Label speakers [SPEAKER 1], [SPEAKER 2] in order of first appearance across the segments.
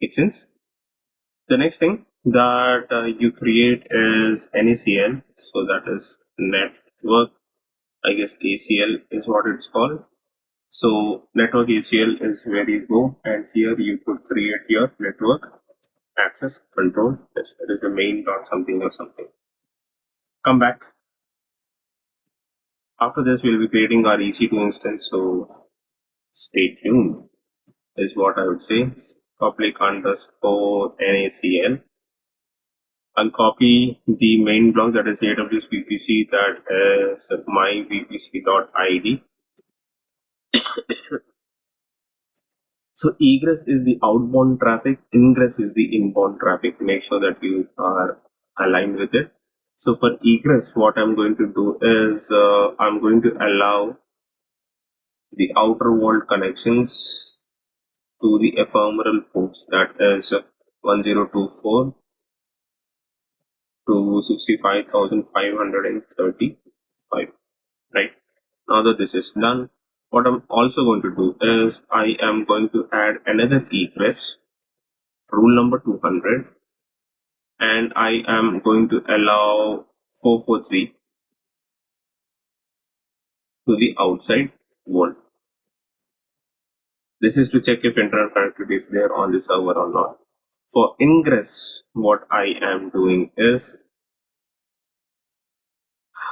[SPEAKER 1] Make sense? The next thing that you create is NACL. So that is network, I guess ACL is what it's called. So network ACL is where you go, and here you could create your network access control. Yes, that is the main dot something or something. Come back. After this, we'll be creating our EC2 instance. So stay tuned is what I would say. Public underscore NACL. I'll copy the main block, that is AWS VPC, that is my vpc.id. So egress is the outbound traffic, ingress is the inbound traffic. Make sure that you are aligned with it. So for egress, what I'm going to do is I'm going to allow the outer world connections to the ephemeral ports, that is 1024 to 65,535. Right, now that this is done, what I'm also going to do is I am going to add another egress, rule number 200, and I am going to allow 443 to the outside world. This is to check if internet connectivity is there on the server or not. For ingress, what I am doing is,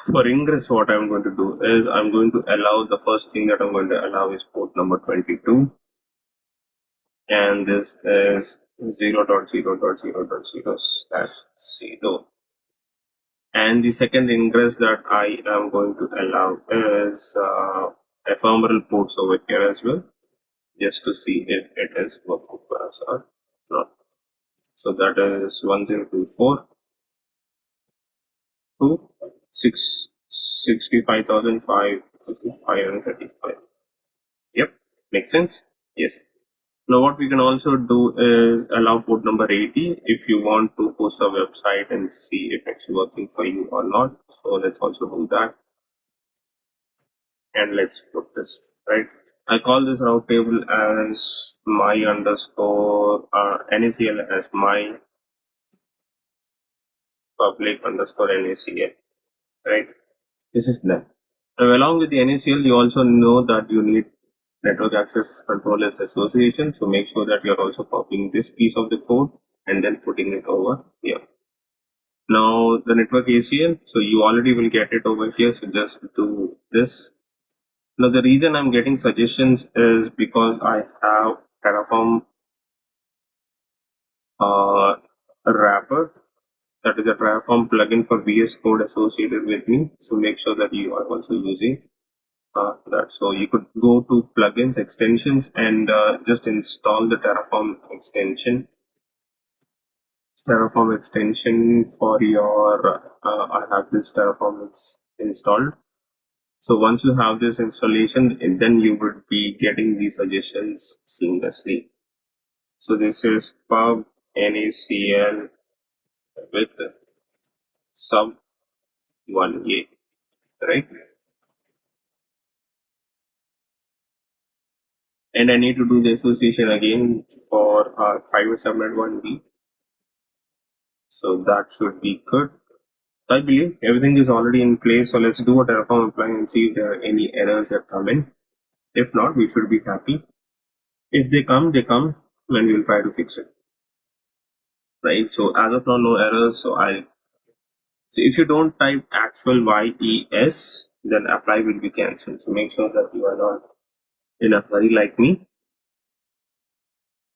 [SPEAKER 1] for ingress, what I'm going to do is I'm going to allow, the first thing that I'm going to allow is port number 22, and this is 0.0.0.0/0. And the second ingress that I am going to allow is ephemeral ports over here as well, just to see if it is working for us or not. So that is 1024 to 65,535. Yep, makes sense. Yes. Now what we can also do is allow port number 80 if you want to post a website and see if it's working for you or not. So let's also do that. And let's put this, right? I call this route table as my underscore NACL as my public underscore NACL, right? This is done. Now along with the NACL, you also know that you need network access control list association. So make sure that you're also copying this piece of the code and then putting it over here. Now the network ACL, so you already will get it over here. So just do this. Now the reason I'm getting suggestions is because I have Terraform wrapper, that is a Terraform plugin for VS Code associated with me. So make sure that you are also using that. So you could go to plugins, extensions, and just install the Terraform extension for your. I have this Terraform installed. So once you have this installation, and then you would be getting these suggestions seamlessly. So this is pub NACL with sub 1A, right? And I need to do the association again for private subnet 1B. So that should be good. I believe everything is already in place. So let's do a Terraform apply and see if there are any errors that come in. If not, we should be happy. If they come, and we'll try to fix it. Right. So as of now, no errors. So if you don't type actual YES, then apply will be cancelled. So make sure that you are not in a hurry like me,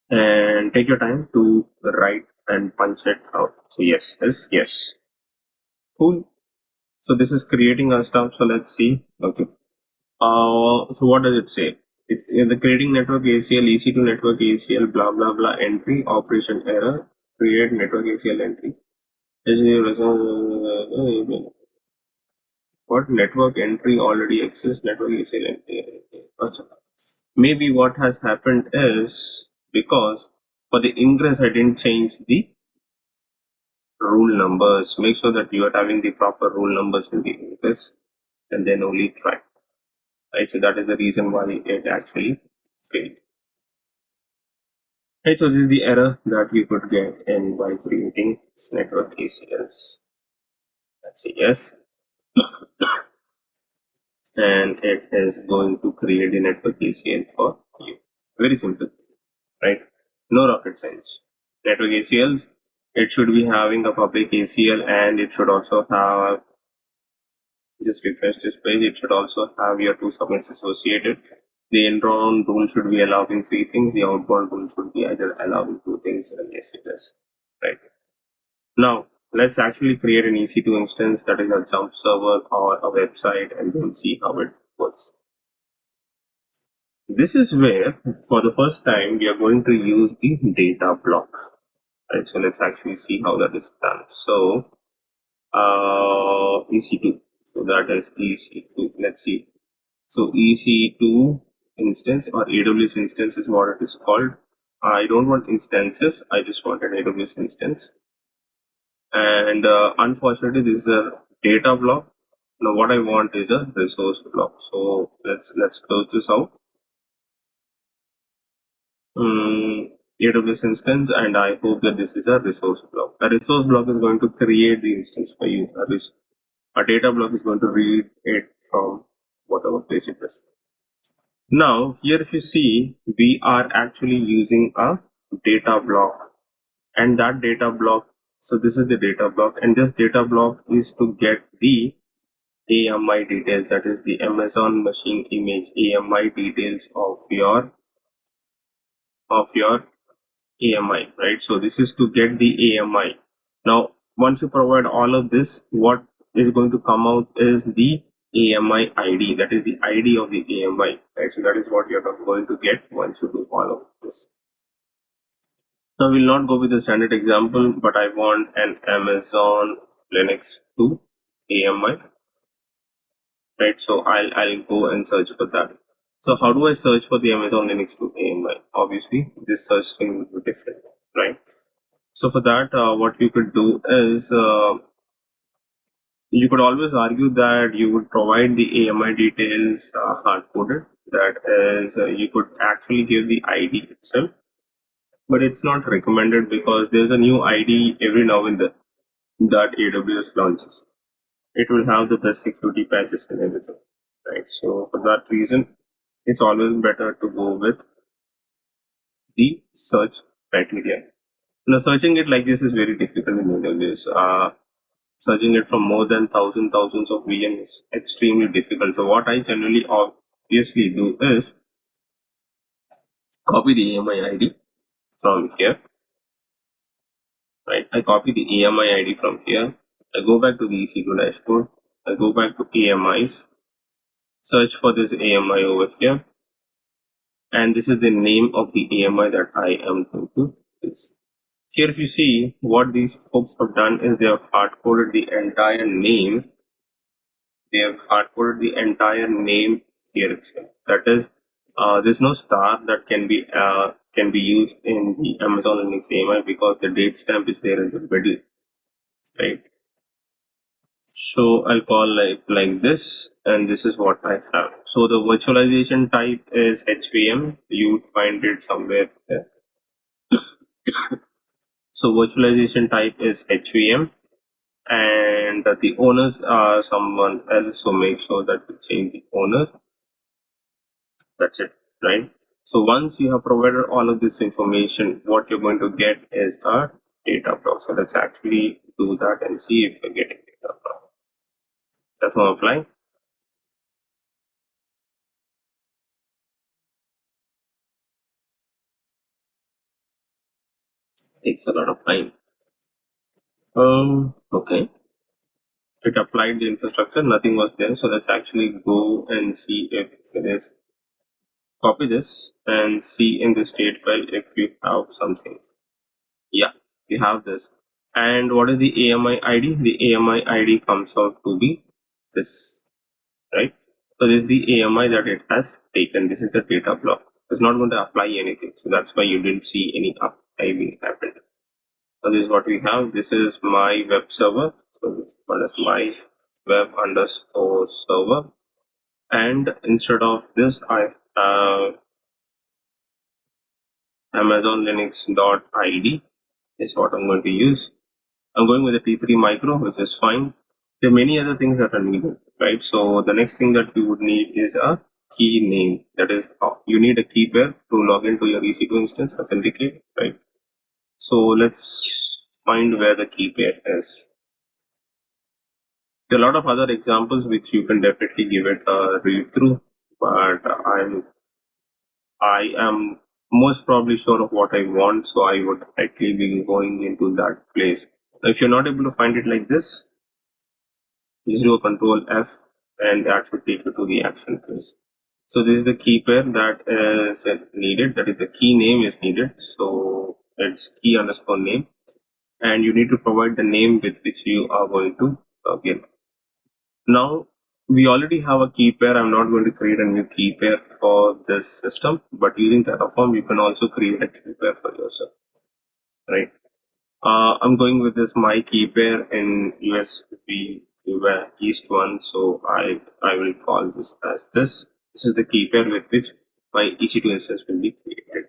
[SPEAKER 1] and take your time to write and punch it out. So yes, yes, yes. Cool. So this is creating our stuff. So let's see. Okay. So what does it say? It's in the creating network ACL, EC2 network ACL, blah blah blah entry, operation error, create network ACL entry. What network entry already exists? Network ACL entry. Maybe what has happened is because for the ingress I didn't change the rule numbers. Make sure that you are having the proper rule numbers in the ingress and then only try. Right, so that is the reason why it actually failed. Right, so this is the error that you could get in by creating network ACLs. Let's say yes, and it is going to create a network ACL for you. Very simple, right? No rocket science. Network ACLs, it should be having a public ACL and it should also have, just refresh this page, it should also have your two subnets associated. The inbound rule should be allowing three things, the outbound rule should be either allowing two things, and yes, it does. Right. Now, let's actually create an EC2 instance that is a jump server or a website and then see how it works. This is where, for the first time, we are going to use the data block. Right, so let's actually see how that is done. So, EC2. So that is EC2. Let's see. So EC2 instance or AWS instance is what it is called. I don't want instances. I just want an AWS instance. And unfortunately, this is a data block. Now, what I want is a resource block. So let's close this out. AWS instance, and I hope that this is a resource block. A resource block is going to create the instance for you. A data block is going to read it from whatever place it is. Now, here if you see, we are actually using a data block, and that data block, so this is the data block, and this data block is to get the AMI details, that is the Amazon machine image AMI details of your AMI, right? So this is to get the AMI. Now, once you provide all of this, what is going to come out is the AMI ID, that is the ID of the AMI, right? So that is what you're going to get once you do all of this. Now, we'll not go with the standard example, but I want an Amazon Linux 2 AMI, right? So I'll go and search for that. So how do I search for the Amazon Linux 2 AMI? Obviously, this search thing will be different, right? So for that, what you could do is you could always argue that you would provide the AMI details hard coded. That is, you could actually give the ID itself, but it's not recommended because there's a new ID every now and then that AWS launches. It will have the best security patches and everything, right? So for that reason, it's always better to go with the search criteria. Now, searching it like this is very difficult in AWS. Searching it from more than thousands of VM is extremely difficult. So what I generally obviously do is copy the AMI ID from here, right? I copy the AMI ID from here. I go back to the EC2 dashboard. I go back to AMIs, search for this AMI over here, and this is the name of the AMI that I am going to use. Here, if you see, what these folks have done is they have hard coded the entire name. They have hard coded the entire name here itself. That is, there's no star that can be used in the Amazon Linux AMI because the date stamp is there in the middle, right? So I'll call like this, and this is what I have. So the virtualization type is HVM. You would find it somewhere there. So virtualization type is HVM, and the owners are someone else. So make sure that you change the owner. That's it, right? So once you have provided all of this information, what you're going to get is a data block. So let's actually do that and see if you're getting data block. That's not applying. Takes a lot of time. Okay. It applied the infrastructure, nothing was there. So let's actually go and see if there is, copy this and see in the state file if you have something. Yeah, we have this. And what is the AMI ID? The AMI ID comes out to be this, right? So this is the AMI that it has taken. This is the data block. It's not going to apply anything. So that's why you didn't see any uptime happened. So this is what we have. This is my web server. So what is my web underscore server? And instead of this, I have Amazon Linux.id is what I'm going to use. I'm going with a T3 micro, which is fine. There are many other things that are needed, right? So the next thing that we would need is a key name. That is, you need a key pair to log into your EC2 instance, authenticate, right? So let's find where the key pair is. There are a lot of other examples which you can definitely give it a read through, but I am most probably sure of what I want, so I would likely be going into that place. If you're not able to find it like this, just do a control F and that should take you to the action phase. So this is the key pair that is needed, that is the key name is needed. So it's key underscore name and you need to provide the name with which you are going to log in. Now we already have a key pair. I'm not going to create a new key pair for this system, but using Terraform, you can also create a key pair for yourself, right? I'm going with this my key pair in USB East one, so I will call this as this. This is the key pair with which my EC2 instance will be created.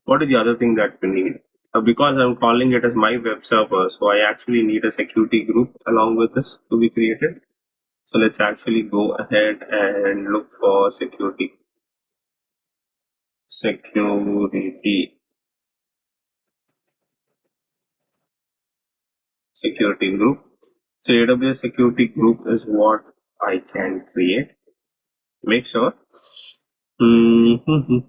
[SPEAKER 1] What is the other thing that we need? Because I'm calling it as my web server, so I actually need a security group along with this to be created. So let's actually go ahead and look for security security group. So AWS security group is what I can create. Make sure. Mhm.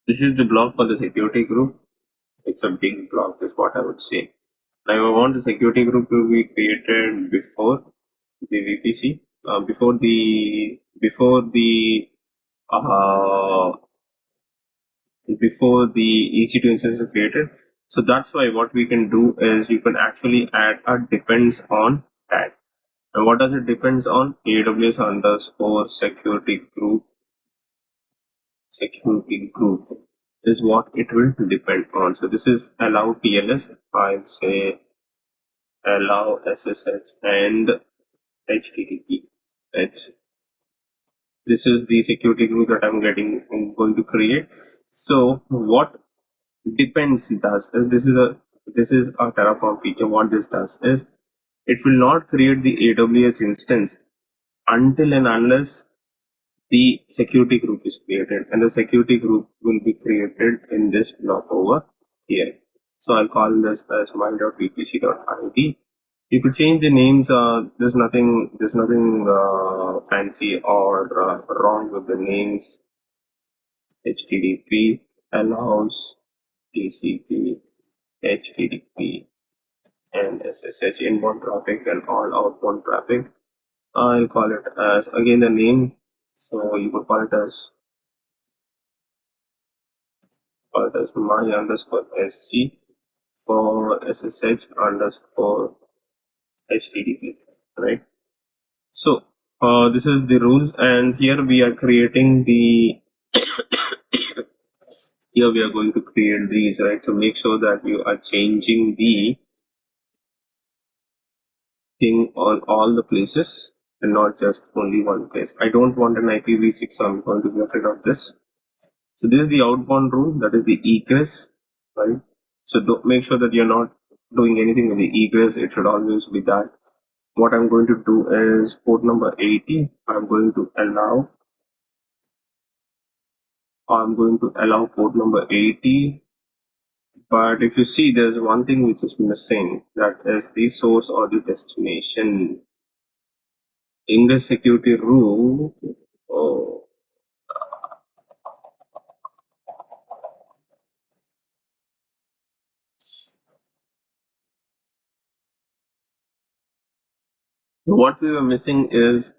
[SPEAKER 1] This is the block for the security group. It's a big block, is what I would say. Now I want the security group to be created before the VPC, uh, before the EC2 instance is created. So that's why what we can do is you can actually add a depends on tag. And what does it depends on? AWS underscore security group is what it will depend on. So this is allow TLS. I'll say allow SSH and HTTP. It's, this is the security group that I'm going to create. So what depends does is this is a Terraform feature. What this does is it will not create the AWS instance until and unless the security group is created, and the security group will be created in this block over here. So I'll call this as my.vpc.id. You could change the names. There's nothing fancy or wrong with the names. HTTP allows TCP, HTTP, and SSH inbound traffic and all outbound traffic. I'll call it as again the name. So you could call it as my underscore SG for SSH underscore HTTP, right? So this is the rules, and here we are creating the here we are going to create these, right? So make sure that you are changing the thing on all the places and not just only one place. I don't want an IPv6, so I'm going to get rid of this. So this is the outbound rule, that is the egress, right? So make sure that you're not doing anything with the egress. It should always be that. What I'm going to do is port number 80. I'm going to allow port number 80. But if you see, there's one thing which is missing. That is the source or the destination. In the security rule, oh, what we were missing is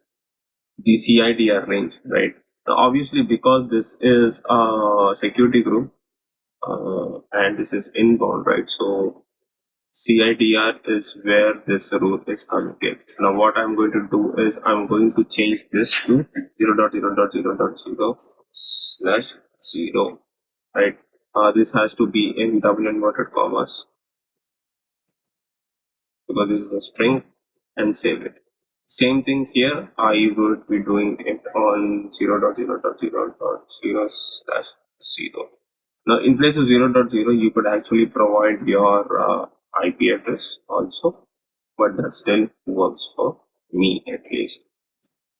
[SPEAKER 1] the CIDR range, right? Now, obviously, because this is a security group and this is inbound, right? So CIDR is where this rule is committed. Now, what I'm going to do is I'm going to change this to 0.0.0.0 slash 0, right? This has to be in double inverted commas. because this is a string and save it. Same thing here, I would be doing it on 0.0.0.0 slash 0. Now, in place of 0.0, you could actually provide your IP address also, but that still works for me at least.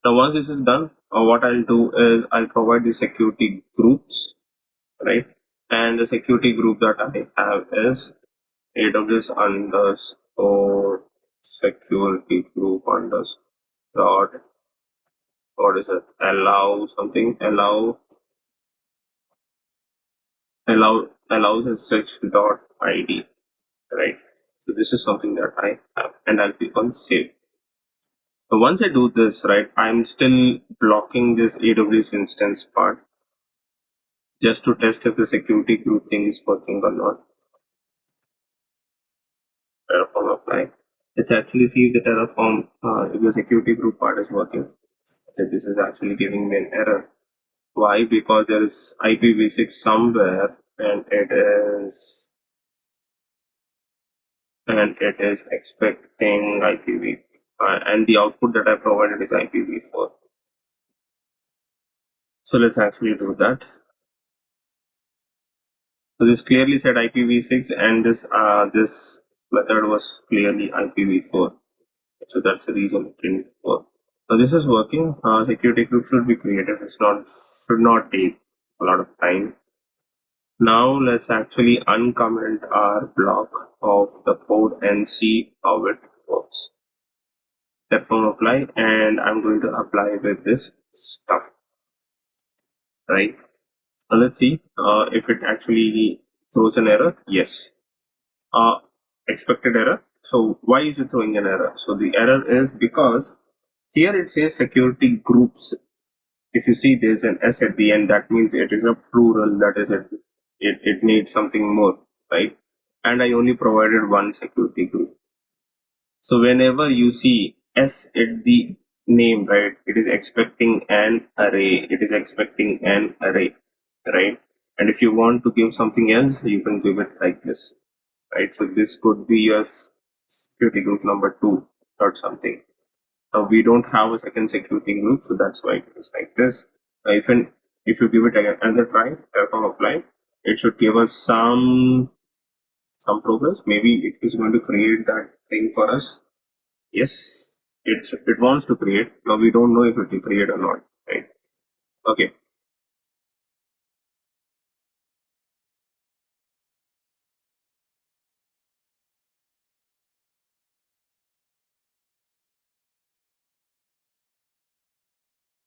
[SPEAKER 1] Now, once this is done, what I'll do is I'll provide the security groups, right? And the security group that I have is AWS underscore security group underscore dot, what is it? Allow something, allows a search dot ID, right? So this is something that I have, and I'll click on save. So once I do this, right, I'm still blocking this AWS instance part just to test if the security group thing is working or not. Terraform apply. Let's actually see if the Terraform, if the security group part is working. Okay, this is actually giving me an error. Why? Because there is IPv6 somewhere, and it is expecting IPv, and the output that I provided is IPv4. So let's actually do that. So this clearly said IPv6, and this method was clearly IPv4. So that's the reason it didn't work. So this is working. Security group should be created. It's not should not take a lot of time. Now let's actually uncomment our block of the code and see how it works. Terraform apply, and I'm going to apply with this stuff, right? Now let's see if it actually throws an error. Yes. Expected error. So why is it throwing an error? So the error is because here it says security groups. If you see there's an S at the end, that means it is a plural. That is it needs something more, right? And I only provided one security group. So whenever you see S at the name, right, it is expecting an array. It is expecting an array, right? And if you want to give something else, you can give it like this, right? So this could be your security group number 2 or something. Now we don't have a second security group, so that's why it is like this. If you give it another try, Terraform apply, it should give us some progress. Maybe it is going to create that thing for us. Yes, it wants to create. Now we don't know if it will create or not, right? Okay.